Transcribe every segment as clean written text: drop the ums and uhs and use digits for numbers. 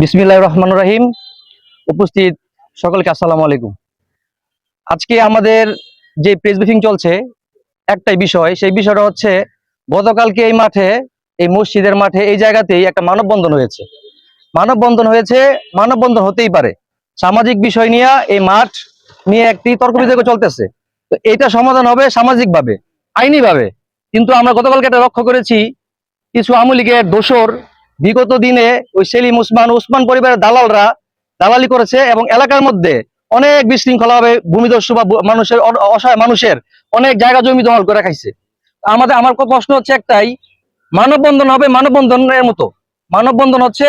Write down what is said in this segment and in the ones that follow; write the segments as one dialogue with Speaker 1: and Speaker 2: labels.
Speaker 1: বিসমিল্লাহির রহমানির রহিম। উপস্থিত সকলকে আসসালামু আলাইকুম। আজকে আমাদের যে প্রেস ব্রিফিং চলছে একটাই বিষয়, সেই বিষয়টা হচ্ছে গতকালকে এই মাঠে, এই মসজিদের মাঠে, এই জায়গাতেই একটা মানববন্ধন হয়েছে। মানববন্ধন হতেই পারে, সামাজিক বিষয় নিয়ে এই মাঠ নিয়ে একটি তর্ক বিতর্ক চলতেছে। তো এটা সমাধান হবে সামাজিকভাবে, আইনিভাবে। কিন্তু আমরা গতকালকে এটা লক্ষ্য করেছি, কিছু আওয়ামী লীগের দোসর বিগত দিনে ওই সেলিম ওসমান পরিবারের দালালরা দালালি করেছে এবং এলাকার মধ্যে অনেক বিশৃঙ্খলা ভাবে ভূমিদস্যু বা মানুষের অসহায় মানুষের অনেক জায়গা জমি দখল করে খাইছে। আমার প্রশ্ন হচ্ছে একটাই, মানববন্ধন হবে মানববন্ধনের মতো। মানববন্ধন হচ্ছে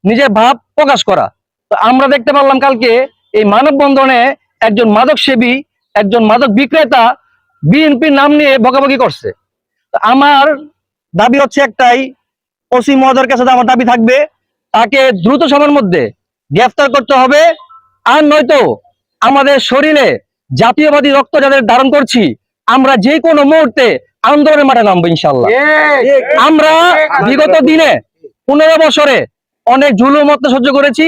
Speaker 1: নিজের ভাব প্রকাশ করা। তো আমরা দেখতে পারলাম কালকে এই মানববন্ধনে একজন মাদক সেবী, একজন মাদক বিক্রেতা বিএনপির নাম নিয়ে বকাবকি করছে। আমার দাবি হচ্ছে একটাই, ওসি মহোদয়ের কাছে আমার দাবি থাকবে, তাকে দ্রুত সময়ের মধ্যে গ্রেফতার করতে হবে। আর নয়তো আমাদের শরীরে জাতীয়বাদী রক্ত যাদের ধারণ করছি, আমরা যে কোনো মুহূর্তে আন্দোলনের মাঠে নামবো ইনশাল্লাহ। আমরা বিগত দিনে 15 বছরে অনেক জুলুম সহ্য করেছি,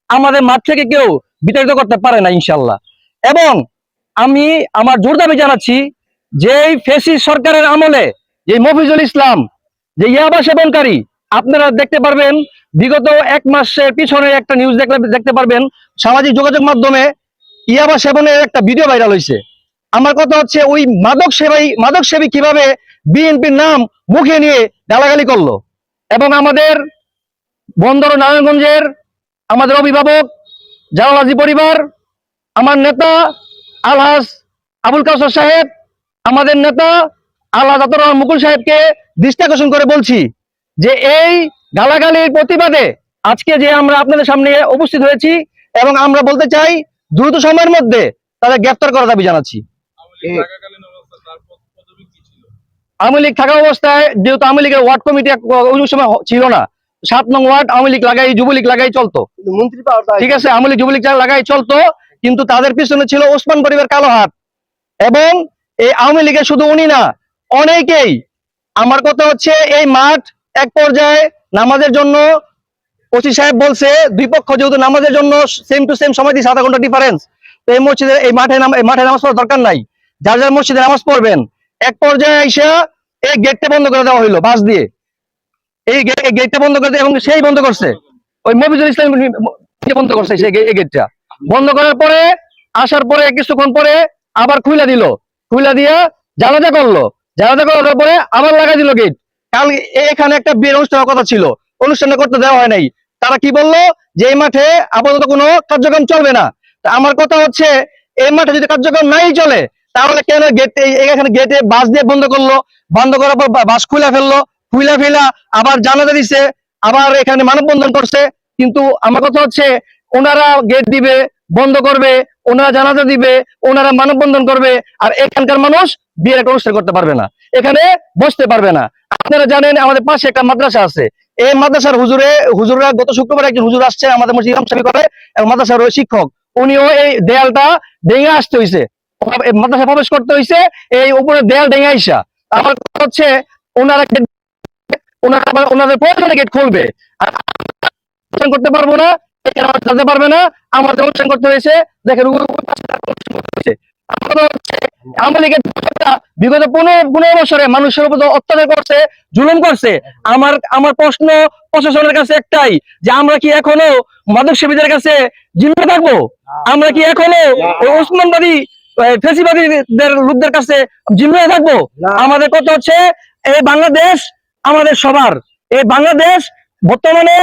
Speaker 1: আমাদের মাঠ থেকে কেউ বিতাড়িত করতে পারে না ইনশাল্লাহ। এবং আমি আমার জোর দাবি জানাচ্ছি, যে এই ফ্যাসিস্ট সরকারের আমলে যে মফিজুল ইসলাম যে ইয়াবা সেবনকারী, আপনারা দেখতে পারবেন বিগত 1 মাসের পিছনে একটা নিউজ দেখতে পারবেন সামাজিক যোগাযোগ মাধ্যমে, ইয়াবা সেবনের একটা ভিডিও ভাইরাল হয়েছে। আমার কথা হচ্ছে, ওই মাদক সেবী কিভাবে বিএনপির নাম মুখে নিয়ে গালাগালি করলো। এবং আমাদের বন্দর নারায়ণগঞ্জের আমাদের অভিভাবক জালাল হাজী পরিবার, আমার নেতা আলহাজ আবুল কাউসার সাহেব, আমাদের নেতা আলহাজ আতর রহমান মুকুল সাহেবকে দৃষ্টি আকর্ষণ করে বলছি যে এই গালাগালির প্রতিবাদে আজকে যে আমরা আপনাদের সামনে উপস্থিত হয়েছি, এবং আমরা বলতে চাই দ্রুত সময়ের মধ্যে তাদের গ্রেফতার করার দাবি জানাচ্ছি। আওয়ামী লীগ থাকা অবস্থায়, যেহেতু আওয়ামী লীগের ওয়ার্ড কমিটি ওই সময় ছিল না, 7 নং ওয়ার্ড আওয়ামী লীগ লাগাই, যুবলীগ লাগাই চলতো, ঠিক আছে, আওয়ামী লীগ যুবলীগ লাগাই চলতো, কিন্তু তাদের পিছনে ছিল ওসমান পরিবার কালো হাত। এবং এই আওয়ামী লীগের শুধু উনি না, অনেকেই। আমার কথা হচ্ছে, এই মাঠ এক পর্যায়ে নামাজের জন্য ওসি সাহেব বলছে, দুই পক্ষ যেহেতু নামাজের জন্য সেম টু সেম সময় দিচ্ছে, 0.5 ঘন্টা ডিফারেন্স, তো এই মসজিদে এই মাঠে নামাজ পড়ার দরকার নাই, যার যার মসজিদে নামাজ পড়বেন। এক পর্যায়ে এসে এই গেটটা বন্ধ করে দেওয়া হইলো বাস দিয়ে, এই গেটটা বন্ধ করে, এবং সেই বন্ধ করছে ওই মফিজুল ইসলাম বন্ধ করছে, সেই গেটটা বন্ধ করার পরে আসার পরে কিছুক্ষণ পরে আবার খুইলা দিল, খুইলা দিয়া জানাজা করার পরে আবার লাগাই দিল গেট। কাল এখানে একটা বিয়ের অনুষ্ঠানের কথা ছিল, অনুষ্ঠানটা করতে দেওয়া হয় নাই। তারা কি বললো, যে এই মাঠে আপাতত কোনো কার্যক্রম চলবে না। আমার কথা হচ্ছে, এই মাঠে যদি কার্যক্রম নাই চলে, তাহলে কেন এখানে গেটে বাস দিয়ে বন্ধ করলো? বন্ধ করার পর বাস খুলে ফেলা আবার জানাজা দিছে, আবার এখানে মানববন্ধন করছে। কিন্তু আমার কথা হচ্ছে, ওনারা গেট দিবে, বন্ধ করবে, ওনারা জানাজা দিবে, ওনারা মানববন্ধন করবে, আর এখানকার মানুষ বিয়ের একটা অনুষ্ঠান করতে পারবে না, এখানে বসতে পারবে না। আপনারা জানেন আমাদের পাশে একটা মাদ্রাসা আছে, এই মাদ্রাসার হুজুররা গত শুক্রবার একজন হুজুর আসছে আমাদের মসজিদ ইমাম সাহেব করে, এবং মাদ্রাসার শিক্ষক, উনিও এই দেয়ালটা ভেঙে আসতে হয়েছে, মাদ্রাসা প্রবেশ করতে হয়েছে, এই উপরে দেয়াল ভেঙে আইসা। আমার কথা হচ্ছে, ওনাদের প্রয়োজনে গেট খুলবে, আর করতে পারবো না, জানতে পারবে না, আমাদের অনুষ্ঠান করতে হয়েছে। দেখেন আওয়ামী লীগের বিগত 15 বছরে মানুষের উপর অত্যাচার করছে, জুলুম করছে। আমার প্রশ্ন প্রশাসনের কাছে একটাই, যে আমরা কি এখনো মাদক সেবীদের কাছে জিম্মে থাকবো? আমরা কি এখনো ওসমানবাদী ফ্যাসিবাদীদের লোকদের কাছে জিম্মে থাকবো? আমাদের কথা হচ্ছে, এই বাংলাদেশ আমাদের সবার। এই বাংলাদেশ বর্তমানে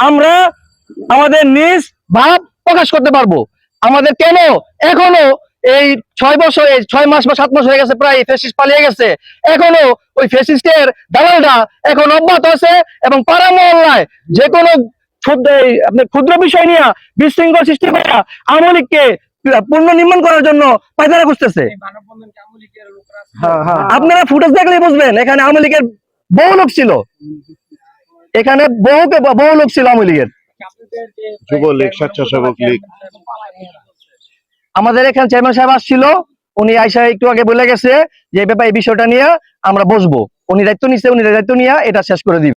Speaker 1: আমরা আমাদের নিজ ভাব প্রকাশ করতে পারবো। আমাদের কেন এখনো এই 6 মাস বা 7 মাস হয়ে গেছে, প্রায় ফ্যাসিস্ট পালিয়ে গেছে, এখনো ওই ফ্যাসিস্টের দালালটা এখন অব্যাহত আছে, এবং পাড়া মহল্লায় যে কোনো ক্ষুদ্র বিষয় নিয়ে বিশৃঙ্খল সৃষ্টি করে আওয়ামী লীগকে পুনর্নির্মাণ করার জন্য পায়তারা খুঁজতেছে। আপনারা ফুটেজ দেখলেই বুঝবেন, এখানে আওয়ামী লীগের বহু লোক ছিল, এখানে বহু লোক ছিল আওয়ামী লীগের,
Speaker 2: যুবলীগ, স্বেচ্ছাসেবক লীগ।
Speaker 1: আমাদের এখানে চেয়ারম্যান সাহেব আসছিল, উনি আইসা একটু আগে বলে গেছে যে এই বিষয়টা নিয়ে আমরা বসবো, উনি দায়িত্ব নিয়ে এটা শেষ করে দিবে।